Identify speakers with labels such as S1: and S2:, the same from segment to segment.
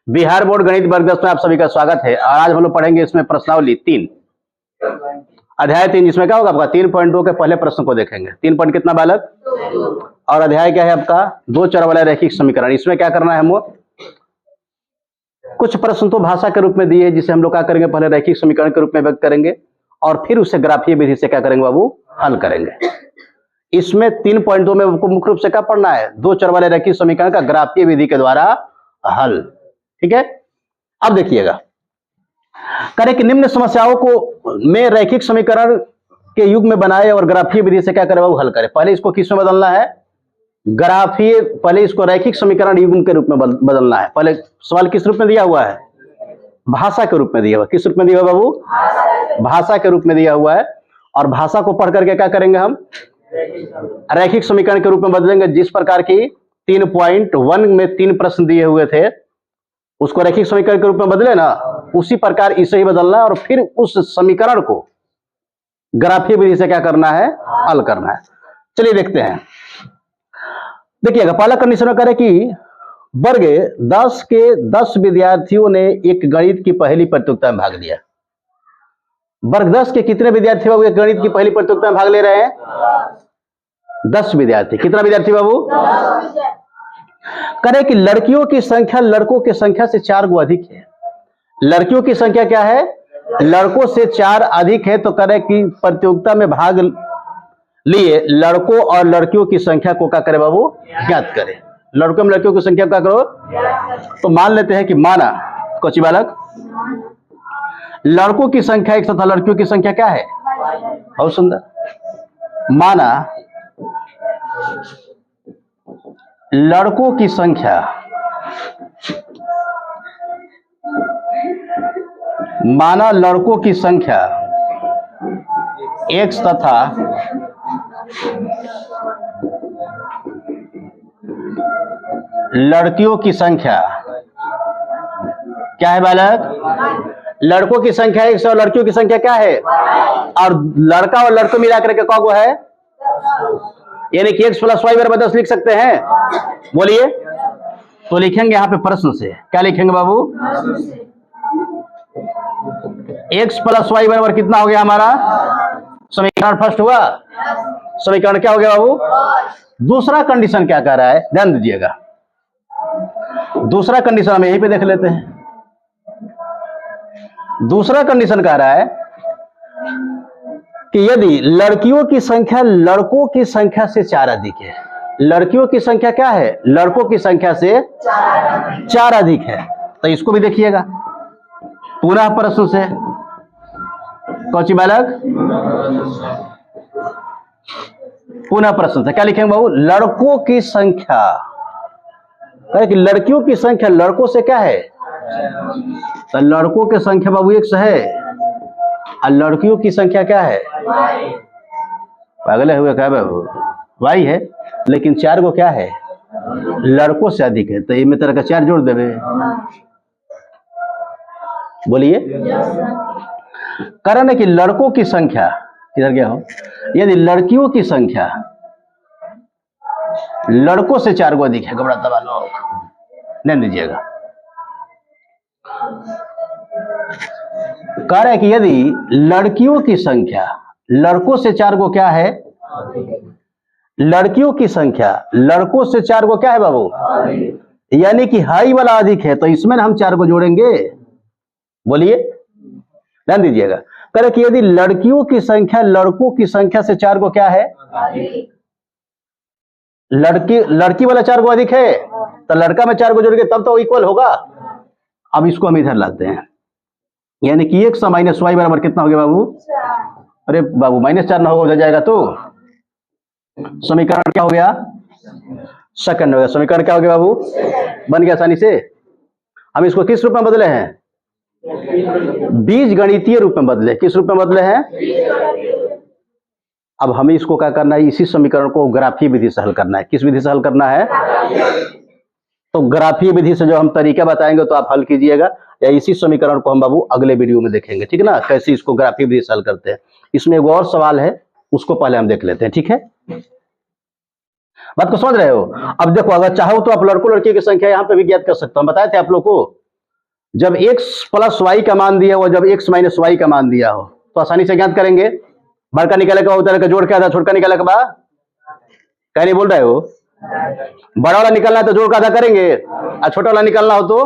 S1: Bihar board गणित वर्ग 10 में आप सभी का स्वागत है। और आज हम लोग पढ़ेंगे इसमें प्रश्नावली 3 अध्याय 3, जिसमें क्या होगा आपका 3.2 के पहले प्रश्न को देखेंगे। 3 पॉइंट कितना बालक, और अध्याय क्या है आपका, दो चर वाला रैखिक समीकरण। इसमें क्या करना है, हम कुछ प्रश्न तो भाषा के रूप में दिए, जिसे हम लोग क्या करेंगे, पहले रैखिक समीकरण के रूप में व्यक्त करेंगे और फिर उसे ग्राफीय विधि से क्या करेंगे बाबू, हल करेंगे। इसमें 3.2 में मुख्य रूप से क्या पढ़ना है, दो चर वाले रैखिक समीकरण का ग्राफीय विधि के द्वारा हल। ठीक है, अब देखिएगा, करें कि निम्न समस्याओं को में रैखिक समीकरण के युग में बनाए और ग्राफीय विधि से क्या करें बाबू, हल करें। पहले इसको किस में बदलना है, ग्राफीय, पहले इसको रैखिक समीकरण युग्म के रूप में बदलना है। पहले सवाल किस रूप में दिया हुआ है, भाषा के रूप में दिया हुआ। किस रूप में दिया हुआ बाबू, भाषा के रूप में दिया हुआ है। और भाषा को पढ़ करके क्या करेंगे, हम रैखिक समीकरण के रूप में बदलेंगे। जिस प्रकार की 3.1 में 3 प्रश्न दिए हुए थे, उसको रैखिक समीकरण के रूप में बदले ना, उसी प्रकार इसे ही बदलना है और फिर उस समीकरण को ग्राफीय विधि से क्या करना है, हल करना है। चलिए देखते हैं। देखिएगा, पहला कंडीशन करें कि वर्ग 10 के 10 विद्यार्थियों ने एक गणित की पहली प्रतियोगिता में भाग लिया। वर्ग 10 के कितने विद्यार्थी बाबू एक गणित की पहली प्रतियोगिता में भाग ले रहे हैं? 10 विद्यार्थी। कितना विद्यार्थी बाबू? करें कि लड़कियों की संख्या लड़कों की संख्या से 4 गुना अधिक है। लड़कियों की संख्या क्या है, लड़कों से 4 अधिक है। तो करें कि प्रतियोगिता में भाग लिए लड़कों और लड़कियों की संख्या को क्या करे बाबू, ज्ञात करें। लड़कों में लड़कियों की संख्या क्या करो, तो मान लेते हैं कि माना कोची बालक, लड़कों की संख्या 1 तथा लड़कियों की संख्या क्या है, बहुत सुंदर। माना लड़कों की संख्या, माना लड़कों की संख्या x तथा लड़कियों की संख्या क्या है बालक, लड़कों की संख्या 1 और लड़कियों की संख्या क्या है, और लड़का और लड़कों मिलाकर के कौन है, यानी कि x + y = 10 लिख सकते हैं। बोलिए, तो लिखेंगे यहां पे प्रश्न से, क्या लिखेंगे बाबू, x + y = कितना हो गया हमारा, समीकरण फर्स्ट हुआ। समीकरण क्या हो गया बाबू। दूसरा कंडीशन क्या कह रहा है, ध्यान दीजिएगा। दूसरा कंडीशन हम यहीं पे देख लेते हैं। दूसरा कंडीशन कह रहा है कि यदि लड़कियों की संख्या लड़कों की संख्या से 4 अधिक है। लड़कियों की संख्या क्या है, लड़कों की संख्या से 4 अधिक है। तो इसको भी देखिएगा पुनः प्रश्न से, कौची बालक, पुनः प्रश्न से क्या लिखेंगे बाबू, लड़कों की संख्या, कहे कि लड़कियों की संख्या लड़कों से क्या है, तो लड़कों की संख्या बाबू 1 है और लड़कियों की संख्या क्या है, पागल हुए क्या बाबू, y है, लेकिन 4 को क्या है, लड़कों से अधिक है। तो ये में तरह का 4 जोड़ देवे। बोलिए, कारण है कि लड़कों की संख्या किधर गया हो, यदि लड़कियों की संख्या लड़कों से 4 गुना अधिक है, घबराता वालों ध्यान दीजिएगा। कह रहे हैं कि यदि लड़कियों की संख्या लड़कों से 4 को क्या है, लड़कियों की संख्या लड़कों से 4 को क्या है बाबू, यानी कि हाई वाला अधिक है, तो इसमें हम 4 को जोड़ेंगे। बोलिए, ध्यान दीजिएगा। कह रहे कि यदि लड़कियों की संख्या लड़कों की संख्या से 4 को क्या है, लड़की वाला 4 को अधिक है, तो लड़का में 4 को जोड़ेंगे तब तो इक्वल होगा। अब इसको हम इधर लाते हैं, यानी कि x - y = कितना हो गया बाबू, अरे बाबू -4 ना होगा, उधर जाएगा तो समीकरण क्या हो गया, सेकंड हो गया। समीकरण क्या हो गया बाबू, बन गया आसानी से। हम इसको किस रूप में बदले हैं, बीज गणितीय रूप में बदले। किस रूप में बदले हैं, अब हमें इसको क्या करना है, इसी समीकरण को ग्राफीय विधि से हल करना है। किस विधि से हल करना है, तो ग्राफीय विधि से जो हम तरीका बताएंगे तो आप हल कीजिएगा, या इसी समीकरण को हम बाबू अगले वीडियो में देखेंगे, ठीक है ना, कैसे इसको ग्राफीय विधि से हल करते हैं। इसमें एक और सवाल है, उसको पहले हम देख लेते हैं, ठीक है। बात को समझ रहे हो। अब देखो, अगर चाहो तो आप लड़कों लड़की की संख्या यहाँ पे भी ज्ञात कर सकते हो। हम बताए थे आप लोग को जब x प्लस वाई का मान दिया हो, जब x माइनस वाई का मान दिया हो, तो आसानी से ज्ञात करेंगे। बड़का निकाले का उधर का जोड़ के आधा, छोटका निकाले के बाद कह नहीं बोल रहे हो, बड़ा वाला निकालना है तो जोड़ का आधा करेंगे, और छोटा वाला निकालना हो तो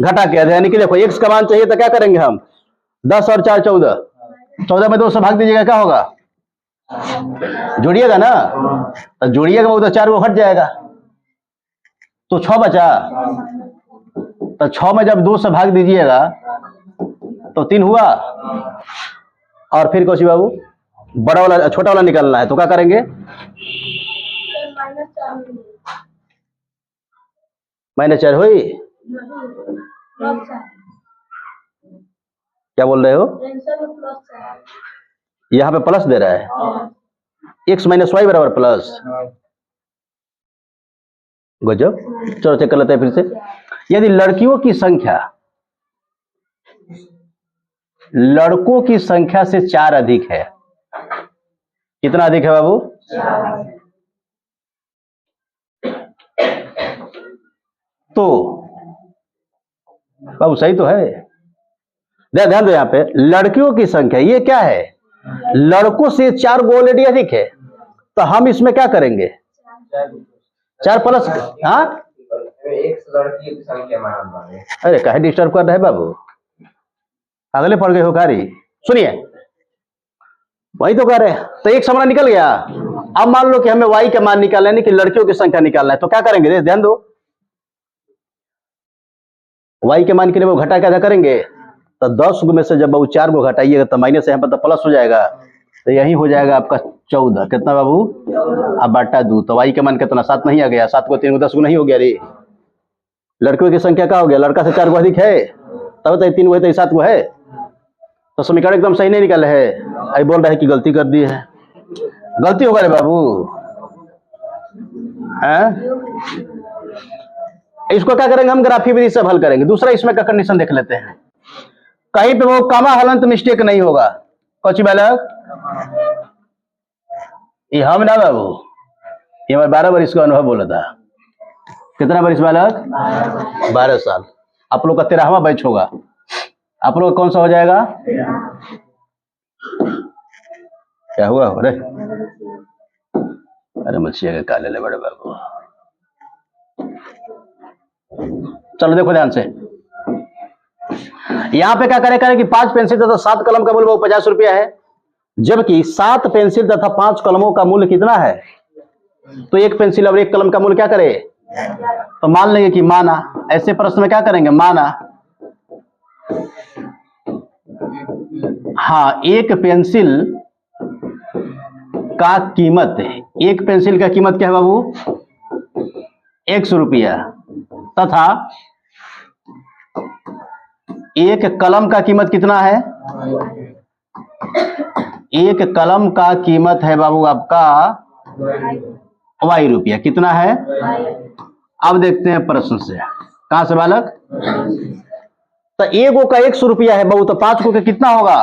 S1: घटा के आधा। यानी कि देखो x का मान चाहिए तो क्या करेंगे हम, 10 और 4 14, 14 में 2 से भाग दीजिएगा, क्या होगा, जोड़िएगा ना, तो जोड़िएगा वो तो 4 वो हट जाएगा, तो 6 बचा। तो 6 में जब 2 से भाग दीजिएगा तो 3 हुआ। और फिर कौशी बाबू बड़ा वाला छोटा वाला निकालना है तो क्या करेंगे, -4 हुई। क्या बोल रहे हो, यहाँ पे प्लस दे रहा है, x माइनस वाई बराबर प्लस। गजब। चलो चेक कर लेते हैं फिर से। यदि लड़कियों की संख्या लड़कों की संख्या से 4 अधिक है, कितना अधिक है बाबू, तो बाबू सही तो है, ध्यान दो, यहां पे लड़कियों की संख्या ये क्या है, लड़कों से 4 गो ऑलरेडी अधिक है, तो हम इसमें क्या करेंगे, 4 प्लस, हाँ लड़की की संख्या। अरे काहे डिस्टर्ब कर रहे बाबू, अगले पढ़ गए हो कारी, सुनिए वही तो कह रहे हैं। तो एक समरा निकल गया। अब मान लो कि हमें y का मान निकालना है कि लड़कियों की संख्या निकालना है, तो क्या करेंगे, ध्यान दो, y के मान के लिए वो घटा के आधा करेंगे, तो 10 में से जब वो 4 को घटाइएगा तो माइनस यहाँ पर तो प्लस हो जाएगा, तो यही हो जाएगा आपका 14। कितना बाबू, अब बाटा 2, तो y का मान कितना, 7 नहीं आ गया, 7 को 3 को 10 को नहीं हो गया रे, लड़कियों की संख्या क्या हो गया, लड़का से 4 को अधिक है, तब तो 3 को है तो 7 को है, तो समीकरण एकदम सही नहीं निकल है। आई बोल रहा है कि गलती कर दी है, गलती होगा रे बाबू, इसको क्या करेंगे हम, ग्राफी विधि से हल करेंगे। दूसरा इसमें का कंडीशन देख लेते हैं, कहीं पे वो कामा हलंत मिस्टेक नहीं होगा। कौची बालक, ये हम ना बाबू, ये हमारे 12 वर्ष का अनुभव बोला था। कितना वर्ष बालक, 12 साल। आप लोग का 13वां बैच होगा, आप लोग कौन सा हो जाएगा, क्या हुआ हो रे, अरे मच्छी के काले ले बड़े बाबू। चलो देखो ध्यान से, यहां पे क्या करें कि 5 पेंसिल तथा 7 कलम का मूल्य 50 रुपया है, जबकि 7 पेंसिल तथा 5 कलमों का मूल्य कितना है, तो 1 पेंसिल और 1 कलम का मूल्य क्या करे, तो मान लेंगे कि माना। ऐसे प्रश्न में क्या करेंगे, माना। हाँ, 1 पेंसिल का कीमत, 1 पेंसिल का कीमत क्या है बाबू, 100 रुपया, तथा 1 कलम का कीमत कितना है, 1 कलम का कीमत है बाबू आपका y रुपया, कितना है। अब देखते हैं प्रश्न से, कहां से बालक, तो 1 गो का 100 रुपया है बाबू, तो 5 गो का कितना होगा,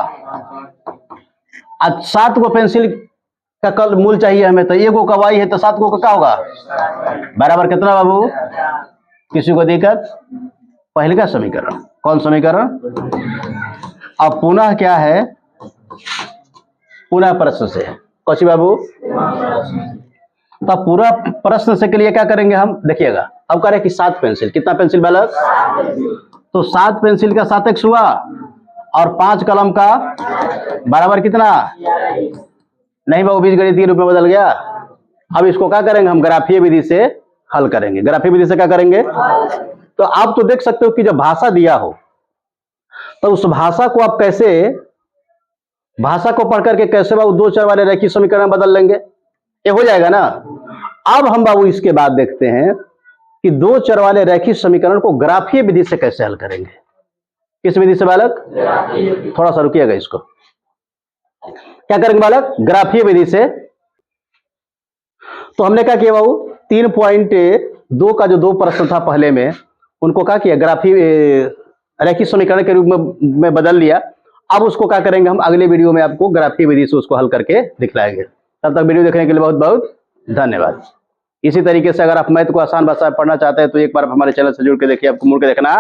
S1: आज 7 गो पेंसिल का कल मूल चाहिए हमें, तो 1 गो का y है तो 7 गो का क्या होगा, बराबर कितना बाबू, किसी को दिक्कत। पहले का समीकरण, कौन समीकरण, अब पुनः क्या है, पुनः प्रश्न से, कौशी बाबू, तो पूरा प्रश्न से के लिए क्या करेंगे हम, देखिएगा। अब कह रहे कि 7 पेंसिल, कितना पेंसिल बालक, तो 7 पेंसिल का 7x हुआ, और 5 कलम का बराबर कितना, नहीं बाबू बीज गणित के रूप में बदल गया। अब इसको क्या करेंगे हम, ग्राफीय विधि से हल करेंगे। ग्राफीय विधि से क्या करेंगे, तो आप तो देख सकते हो कि जब भाषा दिया हो तो उस भाषा को आप कैसे, भाषा को पढ़ करके कैसे बाबू 2 चर वाले रेखीय समीकरण बदल लेंगे, ये हो जाएगा ना। अब हम बाबू इसके बाद देखते हैं कि 2 चर वाले रैखिक समीकरण को ग्राफीय विधि से कैसे हल करेंगे। किस विधि से बालक, थोड़ा सा रुकिएगा, इसको क्या करेंगे बालक, ग्राफीय विधि से। तो हमने क्या किया बाबू, 3.2 का जो 2 प्रश्न था पहले में, उनको क्या किया, ग्राफीय रैखिक समीकरण के रूप में बदल लिया। अब उसको क्या करेंगे हम, अगले वीडियो में आपको ग्राफीय विधि से उसको हल करके दिखलाएंगे। तब तक वीडियो देखने के लिए बहुत बहुत धन्यवाद। इसी तरीके से अगर आप मैथ को आसान भाषा में पढ़ना चाहते हैं तो एक बार आप हमारे चैनल से जुड़ के देखिए, आपको मुड़ के देखना